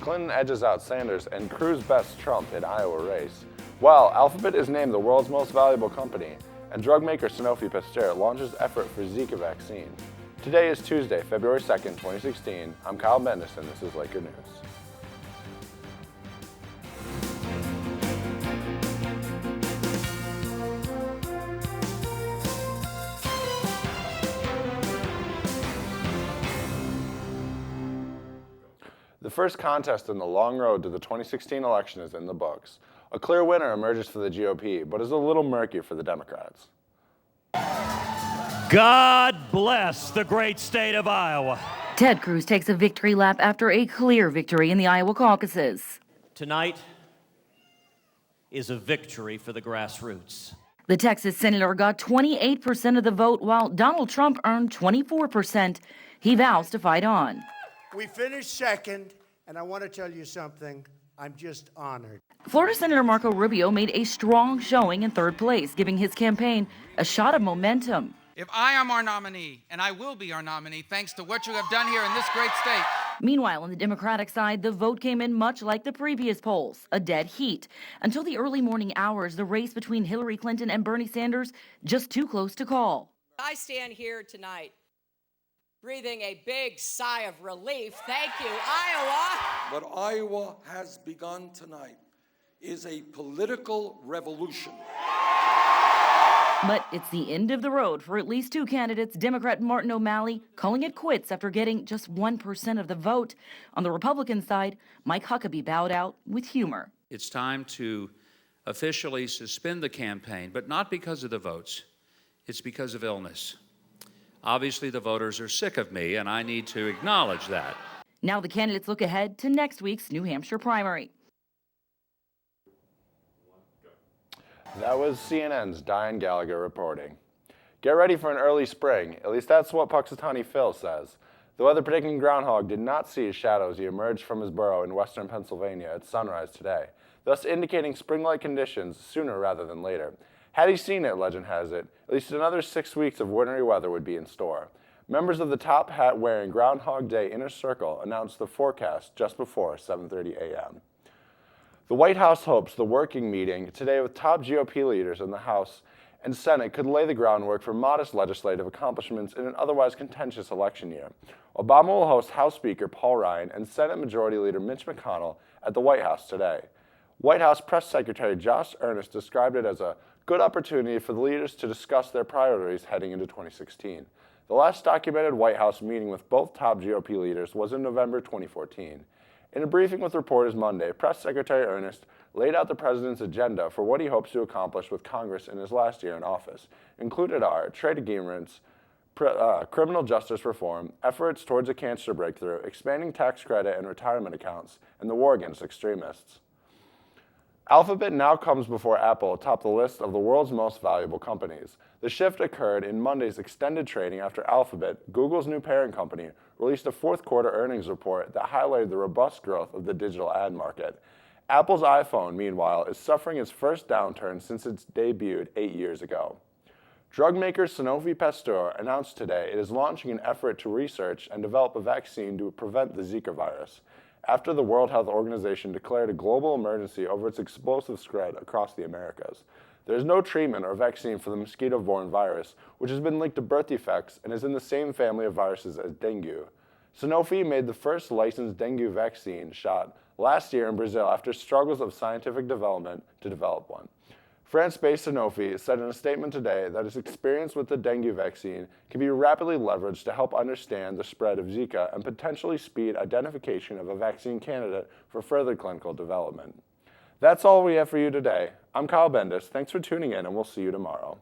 Clinton edges out Sanders and Cruz bests Trump in Iowa race. While Alphabet is named the world's most valuable company, and drug maker Sanofi Pasteur launches effort for Zika vaccine. Today is Tuesday, February 2nd, 2016. I'm Kyle Bindas, and this is Laker News. The first contest in the long road to the 2016 election is in the books. A clear winner emerges for the GOP, but is a little murky for the Democrats. God bless the great state of Iowa. Ted Cruz takes a victory lap after a clear victory in the Iowa caucuses. Tonight is a victory for the grassroots. The Texas senator got 28% of the vote, while Donald Trump earned 24%. He vows to fight on. We finished second, and I want to tell you something. I'm just honored. Florida Senator Marco Rubio made a strong showing in third place, giving his campaign a shot of momentum. If I am our nominee, and I will be our nominee, thanks to what you have done here in this great state. Meanwhile, on the Democratic side, the vote came in much like the previous polls, a dead heat. Until the early morning hours, the race between Hillary Clinton and Bernie Sanders just too close to call. I stand here tonight breathing a big sigh of relief. Thank you, Iowa. What Iowa has begun tonight is a political revolution. But it's the end of the road for at least two candidates, Democrat Martin O'Malley calling it quits after getting just 1% of the vote. On the Republican side, Mike Huckabee bowed out with humor. It's time to officially suspend the campaign, but not because of the votes. It's because of illness. Obviously, the voters are sick of me, and I need to acknowledge that. Now the candidates look ahead to next week's New Hampshire primary. That was CNN's Diane Gallagher reporting. Get ready for an early spring. At least that's what Puxatawny Phil says. The weather predicting groundhog did not see his shadow as he emerged from his burrow in western Pennsylvania at sunrise today, thus indicating spring-like conditions sooner rather than later. Had he seen it, legend has it, at least another 6 weeks of wintry weather would be in store. Members of the top hat-wearing Groundhog Day Inner Circle announced the forecast just before 7:30 a.m. The White House hopes the working meeting today with top GOP leaders in the House and Senate could lay the groundwork for modest legislative accomplishments in an otherwise contentious election year. Obama will host House Speaker Paul Ryan and Senate Majority Leader Mitch McConnell at the White House today. White House Press Secretary Josh Earnest described it as a good opportunity for the leaders to discuss their priorities heading into 2016. The last documented White House meeting with both top GOP leaders was in November 2014. In a briefing with reporters Monday, Press Secretary Earnest laid out the president's agenda for what he hopes to accomplish with Congress in his last year in office. Included are trade agreements, criminal justice reform, efforts towards a cancer breakthrough, expanding tax credit and retirement accounts, and the war against extremists. Alphabet now comes before Apple atop the list of the world's most valuable companies. The shift occurred in Monday's extended trading after Alphabet, Google's new parent company, released a fourth quarter earnings report that highlighted the robust growth of the digital ad market. Apple's iPhone, meanwhile, is suffering its first downturn since its debuted 8 years ago. Drug maker Sanofi Pasteur announced today it is launching an effort to research and develop a vaccine to prevent the Zika virus, after the World Health Organization declared a global emergency over its explosive spread across the Americas. There is no treatment or vaccine for the mosquito-borne virus, which has been linked to birth defects and is in the same family of viruses as dengue. Sanofi made the first licensed dengue vaccine shot last year in Brazil after struggles of scientific development to develop one. France-based Sanofi said in a statement today that its experience with the dengue vaccine can be rapidly leveraged to help understand the spread of Zika and potentially speed identification of a vaccine candidate for further clinical development. That's all we have for you today. I'm Kyle Bindas. Thanks for tuning in, and we'll see you tomorrow.